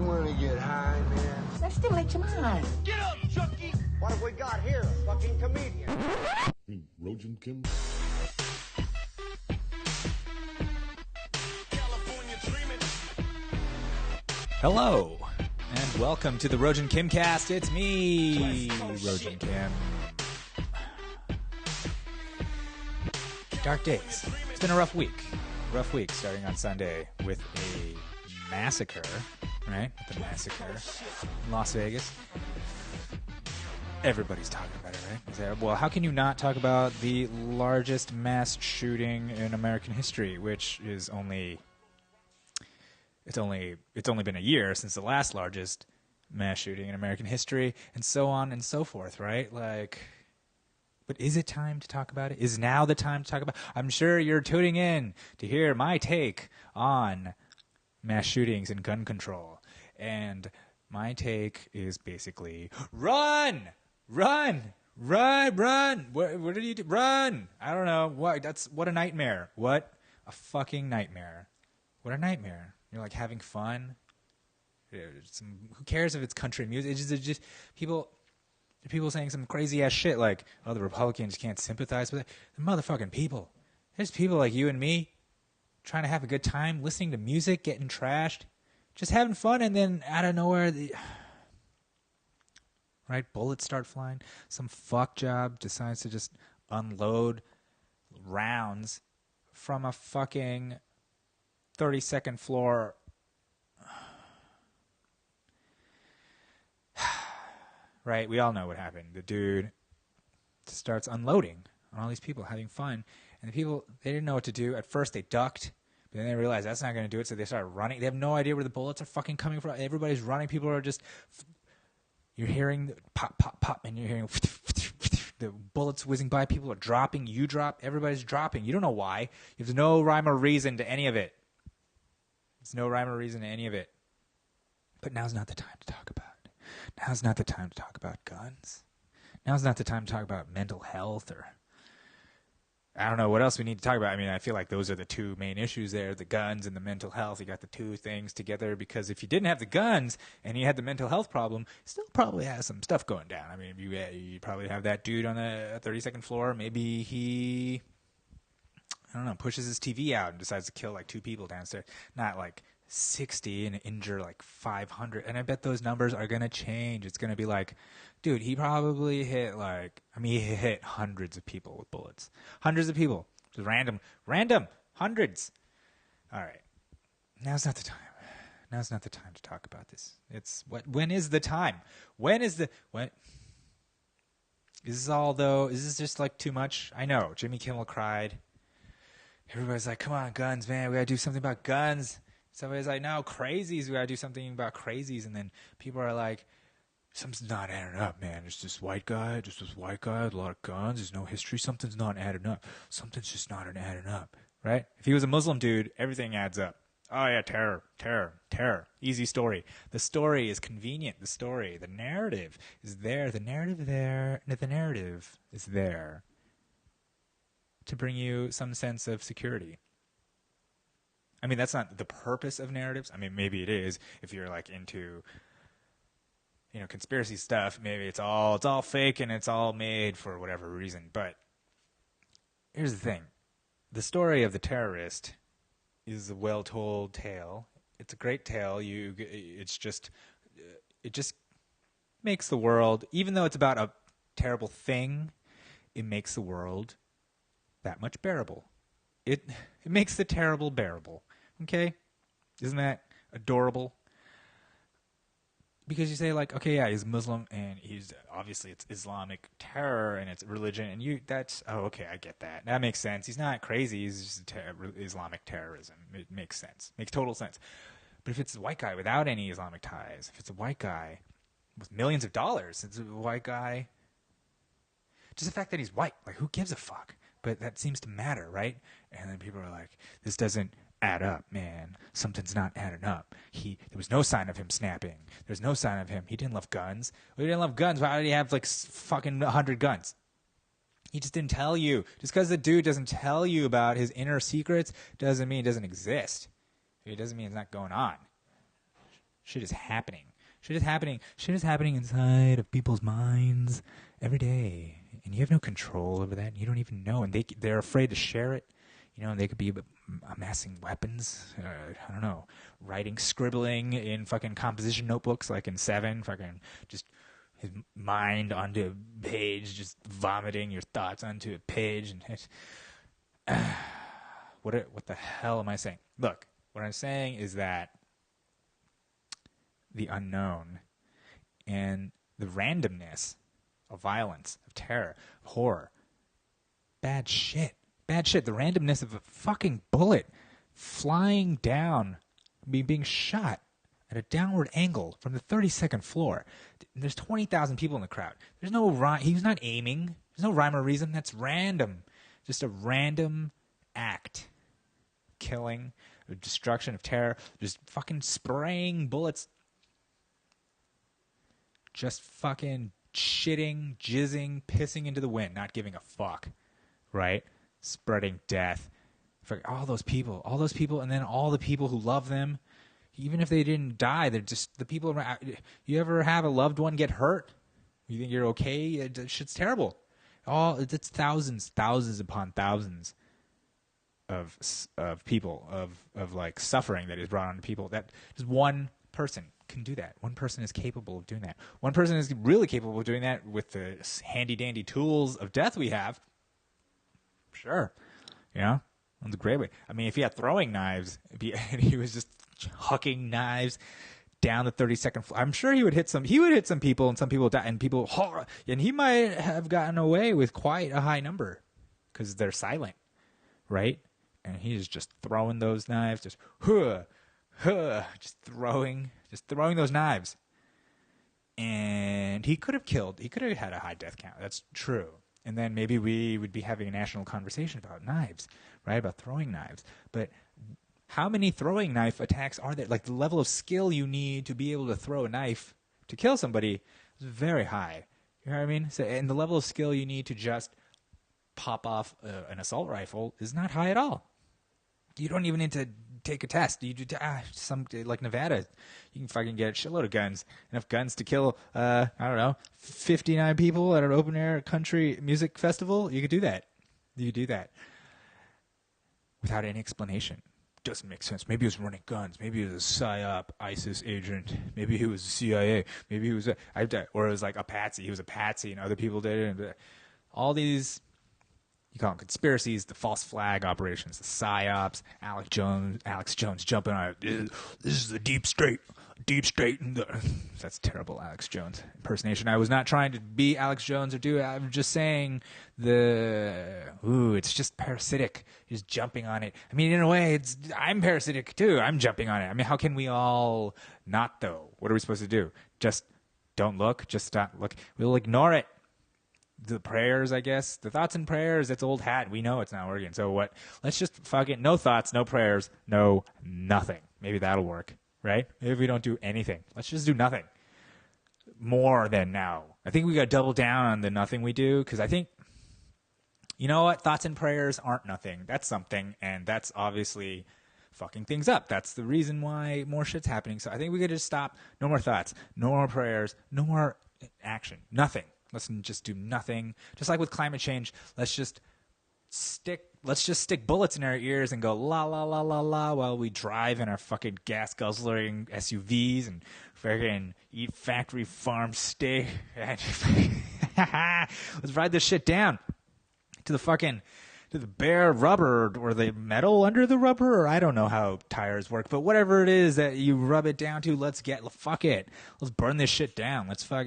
You want to get high, man? Let's stimulate your mind. Get up, Chucky! What have we got here? A fucking comedian. Rogin, Kim. California dreaming. Hello, and welcome to the Rogin Kimcast. It's me, Rogin Kim. Dark days. It's been a rough week. Rough week starting on Sunday with a massacre, right? The massacre in Las Vegas. Everybody's talking about it, right? Well, how can you not talk about the largest mass shooting in American history, which is It's only been a year since the last largest mass shooting in American history, and so on and so forth, right? But is it time to talk about it? Is now the time to talk about it? I'm sure you're tuning in to hear my take on mass shootings and gun control. And my take is basically, run! What did you do? Run! I don't know. What a nightmare. What a fucking nightmare. What a nightmare. You're like having fun. Who cares if it's country music? It's just people saying some crazy ass shit like, oh, the Republicans can't sympathize with it. The motherfucking people. There's people like you and me trying to have a good time, listening to music, getting trashed, just having fun, and then out of nowhere, bullets start flying. Some fuck job decides to just unload rounds from a fucking 32nd floor. Right, we all know what happened. The dude starts unloading on all these people having fun, and the people, they didn't know what to do. At first they ducked, but then they realized that's not going to do it, so they started running. They have no idea where the bullets are fucking coming from. Everybody's running. People are just, you're hearing the pop, pop, pop, and you're hearing the bullets whizzing by. People are dropping. You drop. Everybody's dropping. You don't know why. There's no rhyme or reason to any of it. There's no rhyme or reason to any of it. But now's not the time to talk about it. Now's not the time to talk about guns. Now's not the time to talk about mental health, or I don't know what else we need to talk about. I mean, I feel like those are the two main issues there, the guns and the mental health. You got the two things together, because if you didn't have the guns and you had the mental health problem, still probably has some stuff going down. I mean, you probably have that dude on the 32nd floor. Maybe he, I don't know, pushes his TV out and decides to kill like two people downstairs. Not like 60 and injure like 500. And I bet those numbers are going to change. It's going to be like, dude, he probably hit he hit hundreds of people with bullets. Hundreds of people. Just random, hundreds. All right. Now's not the time. Now's not the time to talk about this. When is the time? When? Is this all though? Is this just like too much? I know. Jimmy Kimmel cried. Everybody's like, come on, guns, man. We got to do something about guns. Somebody's like, no, crazies. We got to do something about crazies. And then people are like, something's not adding up, man. It's this white guy with a lot of guns. There's no history. Something's not adding up. Something's just not adding up, right? If he was a Muslim dude, everything adds up. Oh, yeah, terror. Easy story. The story is convenient. The narrative is there. The narrative is there to bring you some sense of security. I mean, that's not the purpose of narratives. I mean, maybe it is if you're like into, conspiracy stuff. Maybe it's all fake and it's all made for whatever reason. But here's the thing: the story of the terrorist is a well-told tale. It's a great tale. It just makes the world, even though it's about a terrible thing, it makes the world that much bearable. It makes the terrible bearable. Okay? Isn't that adorable? Because you say like, okay, yeah, he's Muslim and he's obviously it's Islamic terror and it's religion, and okay, I get that. That makes sense. He's not crazy. He's just Islamic terrorism. It makes sense. Makes total sense. But if it's a white guy without any Islamic ties, if it's a white guy with millions of dollars, it's a white guy. Just the fact that he's white, like who gives a fuck? But that seems to matter, right? And then people are like, this doesn't add up, man. Something's not adding up. There was no sign of him snapping. There's no sign of him. He didn't love guns. Well, he didn't love guns. Why did he have like fucking 100 guns? He just didn't tell you. Just because the dude doesn't tell you about his inner secrets doesn't mean it doesn't exist. It doesn't mean it's not going on. Shit is happening. Shit is happening. Shit is happening inside of people's minds every day, and you have no control over that. You don't even know, and they're afraid to share it. You know, and they could be amassing weapons. I don't know, scribbling in fucking composition notebooks like in Seven. Fucking just his mind onto a page, just vomiting your thoughts onto a page, and what the hell am I saying? Look, what I'm saying is that the unknown and the randomness of violence, of terror, of horror, bad shit. The randomness of a fucking bullet flying down, being shot at a downward angle from the 32nd floor. There's 20,000 people in the crowd. There's no rhyme. He was not aiming. There's no rhyme or reason. That's random. Just a random act. Killing, destruction of terror, just fucking spraying bullets. Just fucking shitting, jizzing, pissing into the wind, not giving a fuck. Right? Spreading death. For all those people, and then all the people who love them, even if they didn't die, they're just the people around. You ever have a loved one get hurt? You think you're okay? Shit's terrible. It's thousands upon thousands of people, of like suffering that is brought on to people. That just one person can do that. One person is capable of doing that. One person is really capable of doing that with the handy dandy tools of death we have. Sure. Yeah. That's a great way. I mean, if he had throwing knives, and he was just hucking knives down the 32nd floor, I'm sure he would hit some people, and some people die, and he might have gotten away with quite a high number because they're silent, right? And he's just throwing those knives, just throwing those knives. And he could have had a high death count. That's true. And then maybe we would be having a national conversation about knives, right? About throwing knives. But how many throwing knife attacks are there? Like, the level of skill you need to be able to throw a knife to kill somebody is very high. You know what I mean? So, and the level of skill you need to just pop off an assault rifle is not high at all. You don't even need to take a test. You do like Nevada, you can fucking get a shitload of guns, enough guns to kill 59 people at an open air country music festival. You could do that. Without any explanation. Doesn't make sense. Maybe he was running guns. Maybe he was a PSYOP ISIS agent. Maybe he was CIA. Maybe he was or it was like a patsy. He was a patsy, and other people did it. All these, you call them conspiracies, the false flag operations, the PSYOPs, Alex Jones jumping on it. This is the deep state. That's terrible Alex Jones impersonation. I was not trying to be Alex Jones I'm just saying it's just parasitic. Just jumping on it. I mean, in a way, I'm parasitic too. I'm jumping on it. I mean, how can we all not, though? What are we supposed to do? Just don't look? Just stop look? We'll ignore it. The prayers, I guess. The thoughts and prayers, it's old hat. We know it's not working. So what? Let's just fucking no thoughts, no prayers, no nothing. Maybe that'll work, right? Maybe we don't do anything. Let's just do nothing. More than now. I think we got to double down on the nothing we do, because I think, you know what? Thoughts and prayers aren't nothing. That's something, and that's obviously fucking things up. That's the reason why more shit's happening. So I think we got to just stop. No more thoughts. No more prayers. No more action. Nothing. Let's just do nothing. Just like with climate change, let's just stick bullets in our ears and go la la la la la while we drive in our fucking gas guzzling SUVs and fucking eat factory farm steak. Let's ride this shit down to the bare rubber or the metal under the rubber, or I don't know how tires work, but whatever it is that you rub it down to, fuck it. Let's burn this shit down. Let's go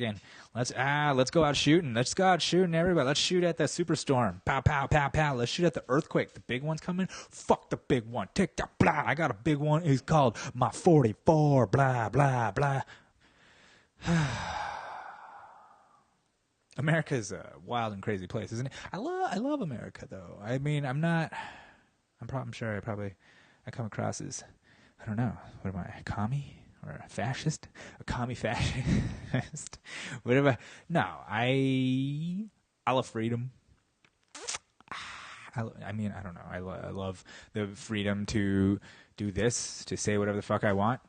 out shooting. Let's go out shooting everybody. Let's shoot at the superstorm. Pow, pow, pow, pow. Let's shoot at the earthquake. The big one's coming. Fuck the big one. Take that, blah. I got a big one. It's called my 44, blah, blah, blah. America's a wild and crazy place, isn't it? I love America, though. I mean, I'm sure I come across as, I don't know, what am I, a commie or a fascist? A commie fascist? Whatever. No, I love freedom. I mean, I don't know. I love the freedom to do this, to say whatever the fuck I want,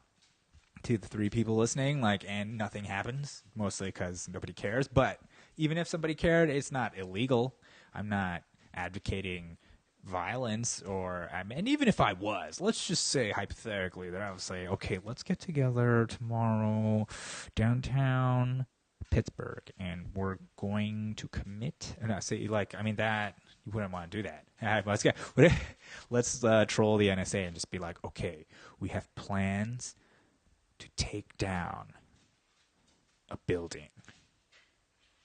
to the 3 people listening, and nothing happens, mostly because nobody cares. But even if somebody cared, it's not illegal. I'm not advocating violence, and even if I was, let's just say hypothetically that I would say, okay, let's get together tomorrow downtown Pittsburgh, and we're going to commit. And I say, that you wouldn't want to do that. Let's troll the NSA and just be like, okay, we have plans to take down a building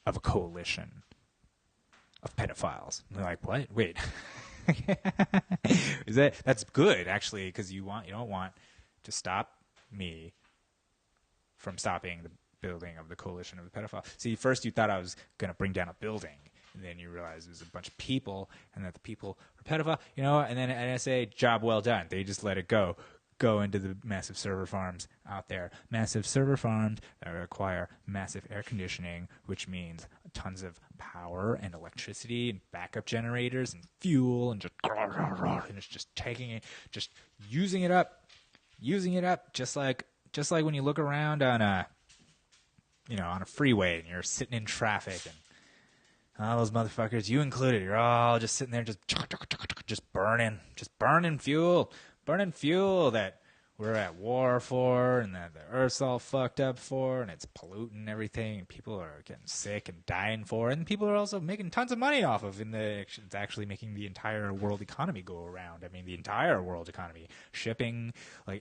of a coalition of pedophiles. And they're like, what? Wait. That's good, actually, because you don't want to stop me from stopping the building of the coalition of the pedophiles. See, first you thought I was going to bring down a building, and then you realize there's a bunch of people, and that the people are pedophile, and then NSA, job well done. They just let it go into the massive server farms out there. Massive server farms that require massive air conditioning, which means tons of power and electricity and backup generators and fuel, and it's just taking it, just using it up, just like when you look around on a freeway and you're sitting in traffic, and all those motherfuckers, you included, you're all just sitting there just burning fuel that we're at war for, and that the Earth's all fucked up for, and it's polluting everything, and people are getting sick and dying for, and people are also making tons of money off of. It's actually making the entire world economy go around. I mean, the entire world economy, shipping,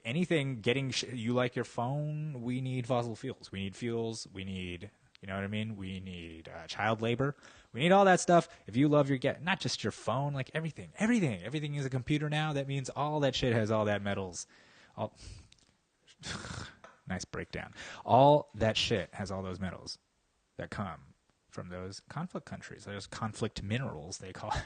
anything, you like your phone. We need fossil fuels. We need fuels. We need, you know what I mean? We need child labor. We need all that stuff. If you love not just your phone, everything is a computer now. That means all that shit has all that metals. Nice breakdown. All that shit has all those metals that come from those conflict countries. Those conflict minerals, they call it.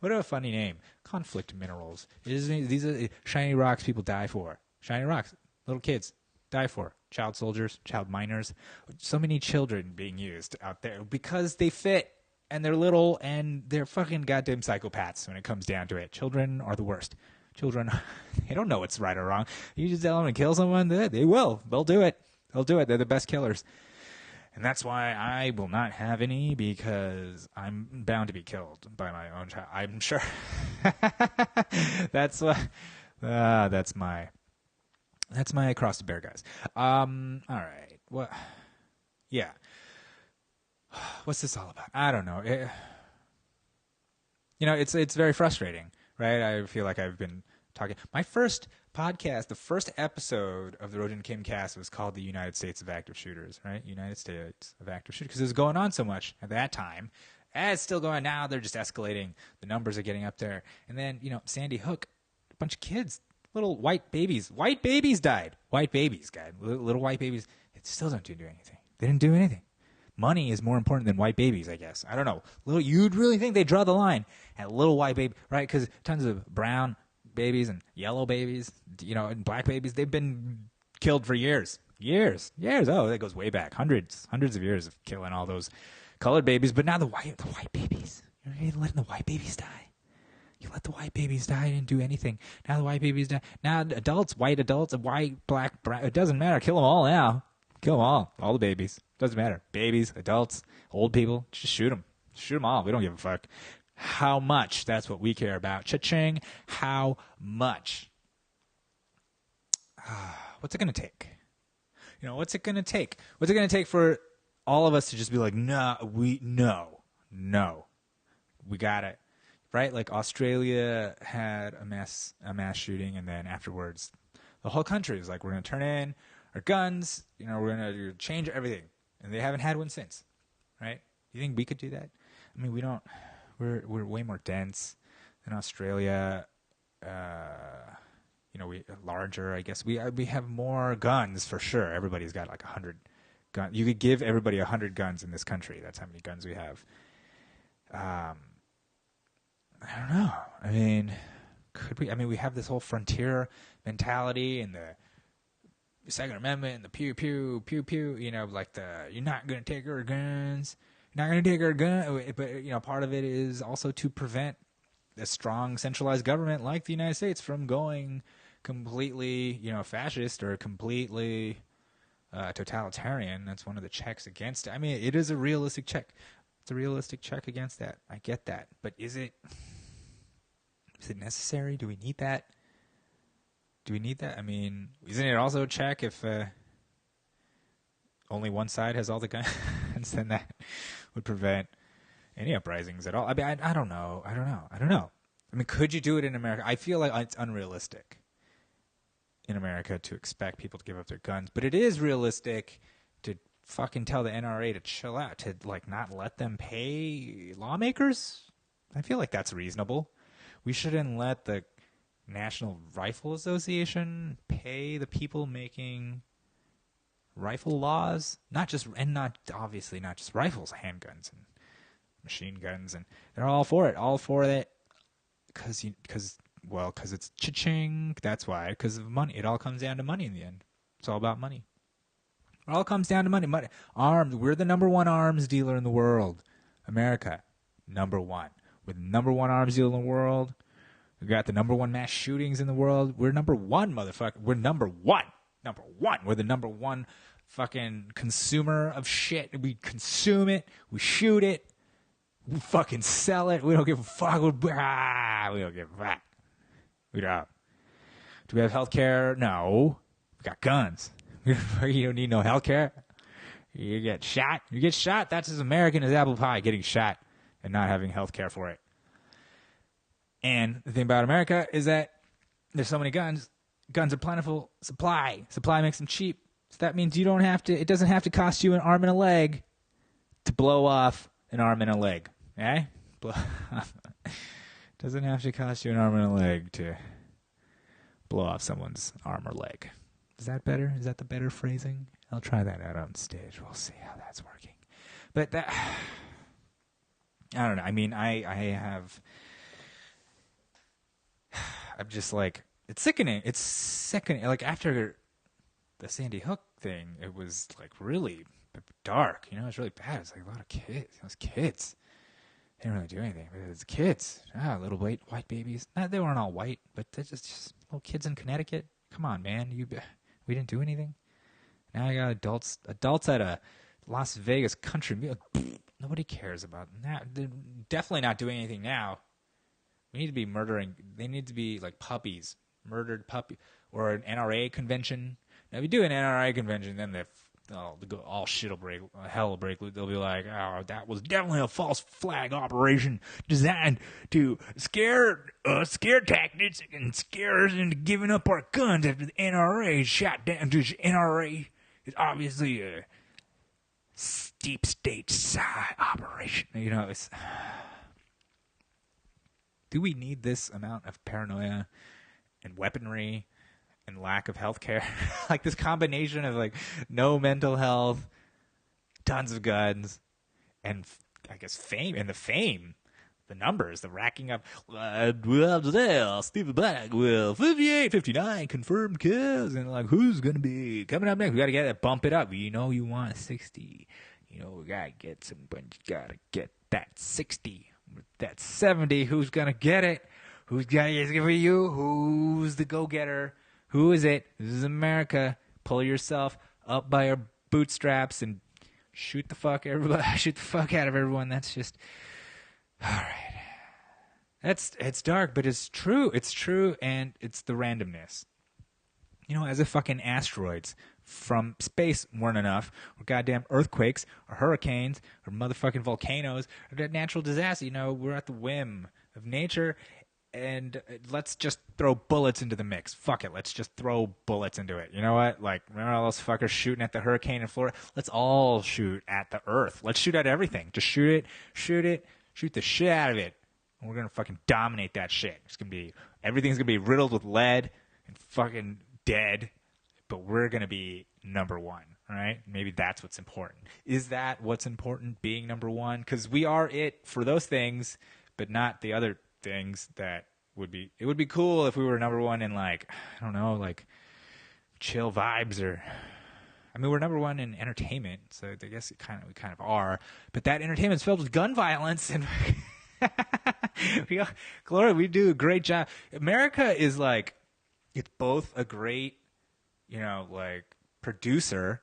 What a funny name. Conflict minerals. These are shiny rocks people die for. Shiny rocks. Little kids die for. Child soldiers, child miners. So many children being used out there because they fit. And they're little, and they're fucking goddamn psychopaths when it comes down to it. Children are the worst. Children, they don't know what's right or wrong. You just tell them to kill someone, they will. They'll do it. They're the best killers. And that's why I will not have any, because I'm bound to be killed by my own child. I'm sure. That's my cross to bear, guys. All right. What? Yeah. What's this all about? I don't know. It's very frustrating, right? I feel like I've been talking. My first podcast, the first episode of the Rogin Kimcast was called The United States of Active Shooters, right? United States of Active Shooters, because it was going on so much at that time. And it's still going now. They're just escalating. The numbers are getting up there. And then, Sandy Hook, a bunch of kids, little white babies. White babies died. White babies, guys. Little white babies. They still don't do anything. They didn't do anything. Money is more important than white babies, I guess. I don't know. You'd really think they draw the line at little white baby, right? Because tons of brown babies and yellow babies, and black babies, they've been killed for years. Years. Oh, that goes way back. Hundreds of years of killing all those colored babies. But now the white babies, you're letting the white babies die. You let the white babies die, you didn't do anything. Now the white babies die. Now adults, white, black, brown, it doesn't matter. Kill them all now. Kill them all the babies. Doesn't matter. Babies, adults, old people, just shoot them. Shoot them all. We don't give a fuck. How much? That's what we care about. Cha-ching. How much? What's it going to take? What's it going to take? What's it going to take for all of us to just be like, no, we got it. Right? Like Australia had a mass shooting, and then afterwards, the whole country is like, we're going to turn in our guns, we're going to change everything. And they haven't had one since, right? You think we could do that? I mean, we don't. We're way more dense than Australia. We larger, I guess. We have more guns for sure. Everybody's got like 100 guns. You could give everybody 100 guns in this country. That's how many guns we have. I don't know. I mean, could we? I mean, we have this whole frontier mentality and the Second Amendment and the pew pew pew pew. Like you're not gonna take our guns. You're not gonna take our gun. But part of it is also to prevent a strong centralized government like the United States from going completely, fascist or completely totalitarian. That's one of the checks against it. I mean, it is a realistic check. It's a realistic check against that. I get that. But is it necessary? Do we need that? I mean, isn't it also a check if only one side has all the guns? Then that would prevent any uprisings at all. I mean, I don't know. I mean, could you do it in America? I feel like it's unrealistic in America to expect people to give up their guns, but it is realistic to fucking tell the NRA to chill out, to like not let them pay lawmakers. I feel like that's reasonable. We shouldn't let the National Rifle Association pay the people making rifle laws, not obviously not just rifles, handguns and machine guns, and they're all for it, because it's cha-ching. That's why, because of money. It all comes down to money in the end. It's all about money. It all comes down to money. Arms. We're the number one arms dealer in the world. America, number one. We're the number one arms dealer in the world. We got the number one mass shootings in the world. We're number one, motherfucker. We're number one. Number one. We're the number one fucking consumer of shit. We consume it. We shoot it. We fucking sell it. We don't give a fuck. We don't give a fuck. We don't. Do we have health care? No. We got guns. You don't need no health care. You get shot. That's as American as apple pie, getting shot and not having health care for it. And the thing about America is that there's so many guns. Guns are plentiful. Supply makes them cheap. So that means it doesn't have to cost you an arm and a leg to blow off an arm and a leg. Eh? Doesn't have to cost you an arm and a leg to blow off someone's arm or leg. Is that better? Is that the better phrasing? I'll try that out on stage. We'll see how that's working. But I don't know. I mean, I'm just like, it's sickening. It's sickening. Like, after the Sandy Hook thing, it was like really dark. You know, it was really bad. It was like a lot of kids. Those kids. They didn't really do anything. But it was kids. Little white babies. They weren't all white, but they're just little kids in Connecticut. Come on, man. We didn't do anything. Now I got adults at a Las Vegas country meal. Nobody cares about that. They're definitely not doing anything now. We need to be murdering. They need to be like puppies, murdered puppy, or an NRA convention. Now, if you do an NRA convention, then all shit will break, hell will break loose. They'll be like, "Oh, that was definitely a false flag operation designed to scare tactics and scare us into giving up our guns after the NRA shot down." The NRA is obviously a deep state side operation. You know, it's. Do we need this amount of paranoia and weaponry and lack of health care? Like, this combination of, like, no mental health, tons of guns, and I guess fame. And the numbers, the racking up. Stephen Black will 58, 59 confirmed kills. And, like, who's going to be coming up next? We got to get it, bump it up. You know you want 60. You know, we got to get some, but you got to get that 60. That 70, who's going to get it? Who's going to give it you? Who's the go-getter? Who is it? This is America. Pull yourself up by your bootstraps and shoot the fuck out of everyone. That's just... All right. It's dark, but it's true. It's true, and it's the randomness. You know, as if fucking asteroids from space weren't enough, or goddamn earthquakes, or hurricanes, or motherfucking volcanoes, or natural disaster. You know, we're at the whim of nature, and let's just throw bullets into the mix. Fuck it, let's just throw bullets into it. You know what? Like, remember all those fuckers shooting at the hurricane in Florida? Let's all shoot at the Earth. Let's shoot at everything. Just shoot the shit out of it. And we're gonna fucking dominate that shit. Everything's gonna be riddled with lead and fucking dead, but we're going to be number one, right? Maybe that's what's important. Is that what's important, being number one? Because we are it for those things, but not the other things that would be... It would be cool if we were number one in, like, I don't know, like, chill vibes or... I mean, we're number one in entertainment, so I guess we kind of are, but that entertainment's filled with gun violence, and... Gloria, we do a great job. America is, like... It's both a great, you know, like, producer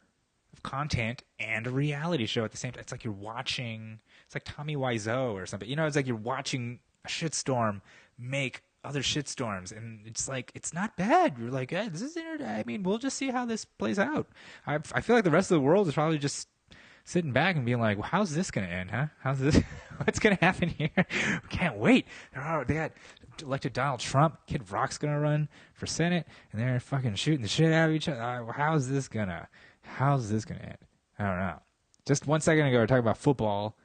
content and a reality show at the same time. It's like you're watching. It's like Tommy Wiseau or something. You know, it's like you're watching a shitstorm make other shitstorms, and it's like it's not bad. You're like, hey, this is I mean, we'll just see how this plays out. I feel like the rest of the world is probably just sitting back and being like, well, how's this going to end, huh? How's this? What's going to happen here? We can't wait. They got elected Donald Trump. Kid Rock's going to run for Senate, and they're fucking shooting the shit out of each other. How's this going to end? I don't know. Just 1 second ago, we were talking about football,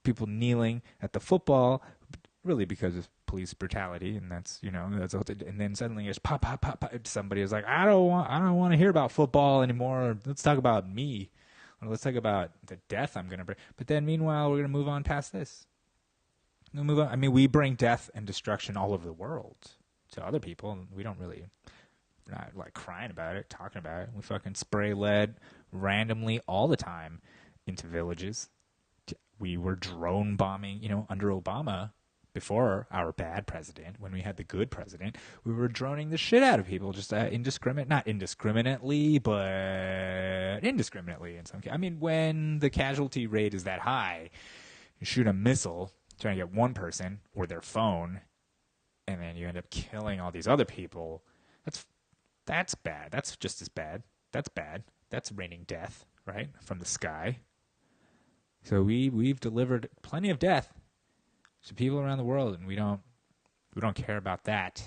people kneeling at the football, really because of police brutality, and that's, you know, that's and then suddenly it's pop. Somebody is like, I don't want to hear about football anymore. Let's talk about me. Or let's talk about the death I'm going to bring. But then meanwhile, we're going to move on past this. We'll move on. I mean, we bring death and destruction all over the world to other people. And we're not like crying about it, talking about it. We fucking spray lead randomly all the time into villages. We were drone bombing, you know, under Obama. Before our bad president, when we had the good president, we were droning the shit out of people, just not indiscriminately, but indiscriminately in some cases. I mean, when the casualty rate is that high, you shoot a missile trying to get one person or their phone, and then you end up killing all these other people. That's bad. That's just as bad. That's bad. That's raining death, right, from the sky. So we've delivered plenty of death to people around the world, and we don't care about that.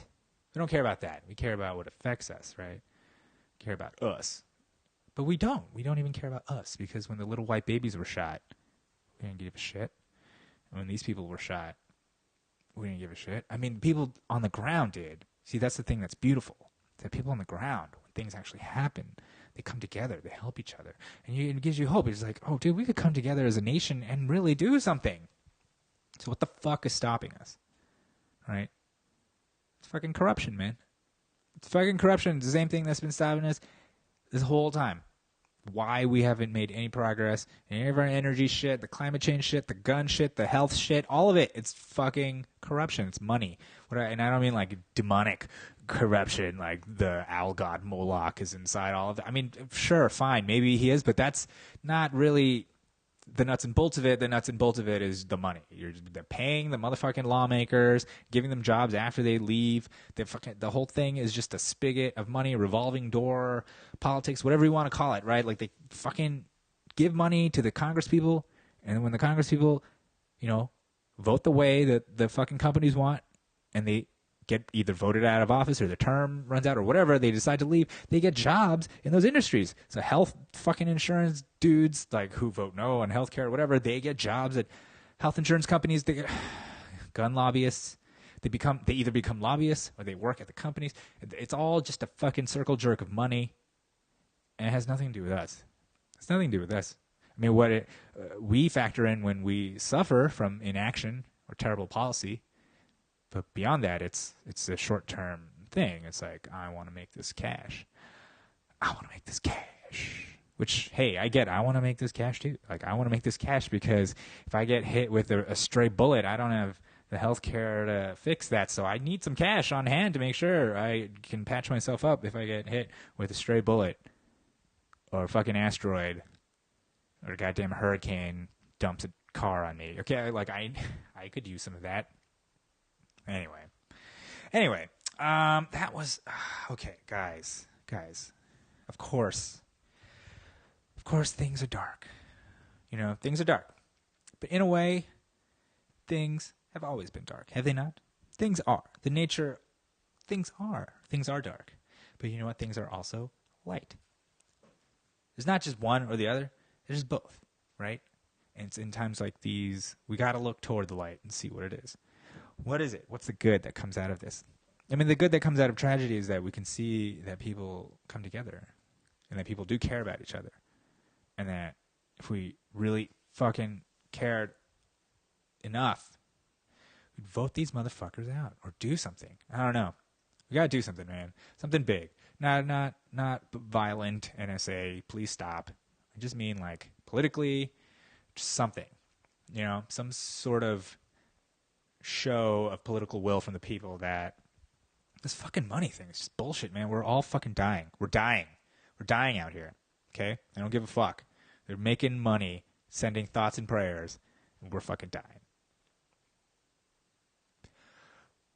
We don't care about that. We care about what affects us, right? We care about us. But we don't. We don't even care about us, because when the little white babies were shot, we didn't give a shit. And when these people were shot, we didn't give a shit. I mean, people on the ground did. See, that's the thing that's beautiful. That people on the ground, when things actually happen, they come together. They help each other. And it gives you hope. It's like, oh, dude, we could come together as a nation and really do something. So what the fuck is stopping us? Right? It's fucking corruption, man. It's fucking corruption. It's the same thing that's been stopping us this whole time. Why we haven't made any progress in any of our energy shit, the climate change shit, the gun shit, the health shit, all of it. It's fucking corruption. It's money. And I don't mean like demonic corruption, like the owl god Moloch is inside all of that. I mean, sure, fine, maybe he is, but that's not really the nuts and bolts of it. The nuts and bolts of it is the money. They're paying the motherfucking lawmakers, giving them jobs after they leave. The whole thing is just a spigot of money, revolving door, politics, whatever you want to call it, right? Like they fucking give money to the Congress people, and when the Congress people, you know, vote the way that the fucking companies want, and they get either voted out of office or their term runs out or whatever, they decide to leave, they get jobs in those industries. So health fucking insurance dudes, like who vote no on healthcare or whatever, they get jobs at health insurance companies. They get gun lobbyists. They either become lobbyists or they work at the companies. It's all just a fucking circle jerk of money, and it has nothing to do with us. It's nothing to do with us. I mean, what we factor in when we suffer from inaction or terrible policy. But beyond that, it's a short-term thing. It's like, I want to make this cash. I want to make this cash. Which, hey, I get it. I want to make this cash too. Like, I want to make this cash because if I get hit with a stray bullet, I don't have the health care to fix that. So I need some cash on hand to make sure I can patch myself up if I get hit with a stray bullet or a fucking asteroid or a goddamn hurricane dumps a car on me. Okay, like, I could use some of that. Anyway, that was okay, guys. Of course, things are dark. You know, things are dark. But in a way, things have always been dark, have they not? Things are. Things are dark. But you know what? Things are also light. There's not just one or the other. There's both, right? And it's in times like these, we got to look toward the light and see what it is. What is it? What's the good that comes out of this? I mean, the good that comes out of tragedy is that we can see that people come together and that people do care about each other. And that if we really fucking cared enough, we'd vote these motherfuckers out or do something. I don't know. We got to do something, man. Something big. Not violent NSA, please stop. I just mean like politically, just something. You know, some sort of show of political will from the people that this fucking money thing is just bullshit, man. We're all fucking dying. We're dying out here. Okay? I don't give a fuck. They're making money, sending thoughts and prayers, and we're fucking dying.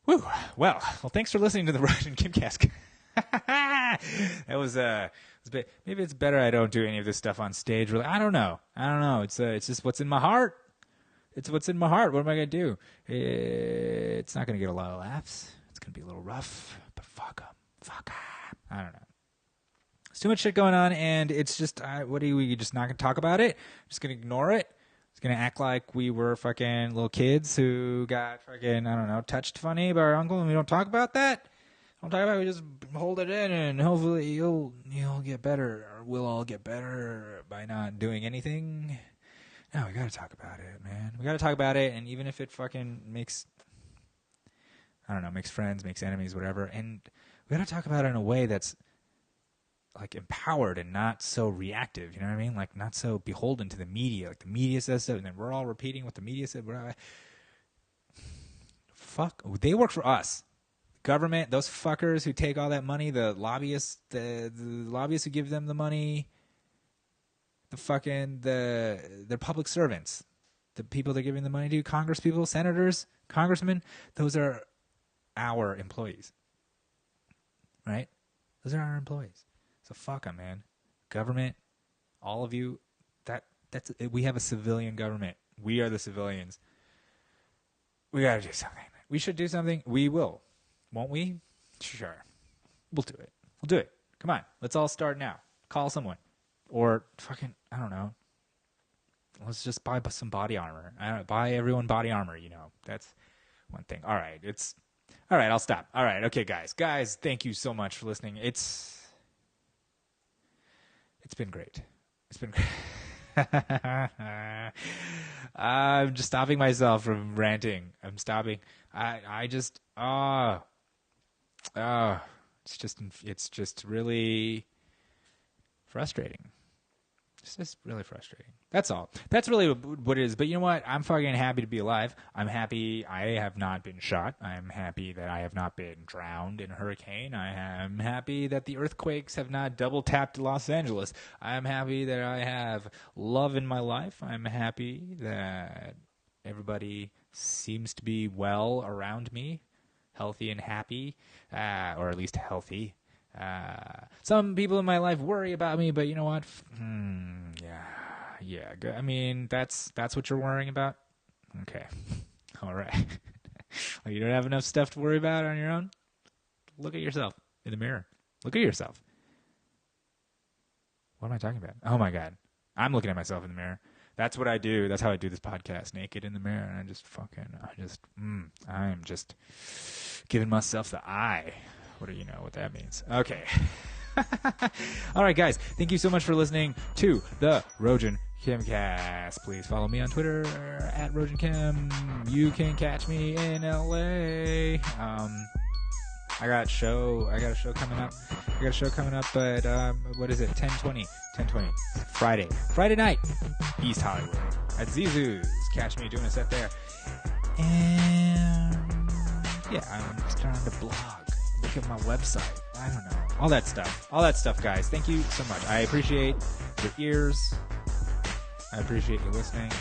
Whew. Well, thanks for listening to the Rogin Kimcast. That was a bit. Maybe it's better I don't do any of this stuff on stage. Really, I don't know. It's just what's in my heart. It's what's in my heart. What am I gonna do? It's not gonna get a lot of laughs. It's gonna be a little rough. But fuck 'em. Fuck 'em. I don't know. There's too much shit going on, and it's just we just not gonna talk about it? Just gonna ignore it? Just gonna act like we were fucking little kids who got fucking, I don't know, touched funny by our uncle, and we don't talk about that? Don't talk about it. We just hold it in, and hopefully you'll get better, or we'll all get better by not doing anything. No, we gotta talk about it, man. We gotta talk about it, and even if it fucking makes, I don't know, makes friends, makes enemies, whatever, and we gotta talk about it in a way that's like empowered and not so reactive, you know what I mean? Like not so beholden to the media. Like the media says stuff, and then we're all repeating what the media said. Fuck, they work for us. Government, those fuckers who take all that money, the lobbyists, the lobbyists who give them the money, they're public servants. The people they're giving the money to, Congress people, senators, congressmen, those are our employees. Right? Those are our employees. So fuck them, man. Government, all of you, we have a civilian government. We are the civilians. We gotta do something. We should do something. We will. Won't we? Sure. We'll do it. We'll do it. Come on. Let's all start now. Call someone. Or fucking, I don't know. Let's just buy some body armor. Buy everyone body armor, you know. That's one thing. All right. All right, I'll stop. All right. Okay, guys. Guys, thank you so much for listening. It's been great. It's been great. I'm just stopping myself from ranting. I'm stopping. It's just really frustrating. It's just really frustrating. That's all. That's really what it is. But you know what? I'm fucking happy to be alive. I'm happy I have not been shot. I'm happy that I have not been drowned in a hurricane. I am happy that the earthquakes have not double-tapped Los Angeles. I'm happy that I have love in my life. I'm happy that everybody seems to be well around me, healthy and happy, or at least healthy. Some people in my life worry about me, but you know what? Yeah. I mean, that's what you're worrying about? Okay. All right. Well, you don't have enough stuff to worry about on your own? Look at yourself in the mirror. Look at yourself. What am I talking about? Oh my God. I'm looking at myself in the mirror. That's what I do. That's how I do this podcast, naked in the mirror. And I'm just giving myself the eye. What do you know what that means? Okay. All right, guys. Thank you so much for listening to the Rogin Kimcast. Please follow me on Twitter at Rogin Kim. You can catch me in LA. I got a show coming up. But what is it? 10:20. Friday night, East Hollywood at Zizou's. Catch me doing a set there. And yeah, I'm just trying to blog. Look at my website. I don't know. All that stuff, guys. Thank you so much. I appreciate your ears. I appreciate you listening.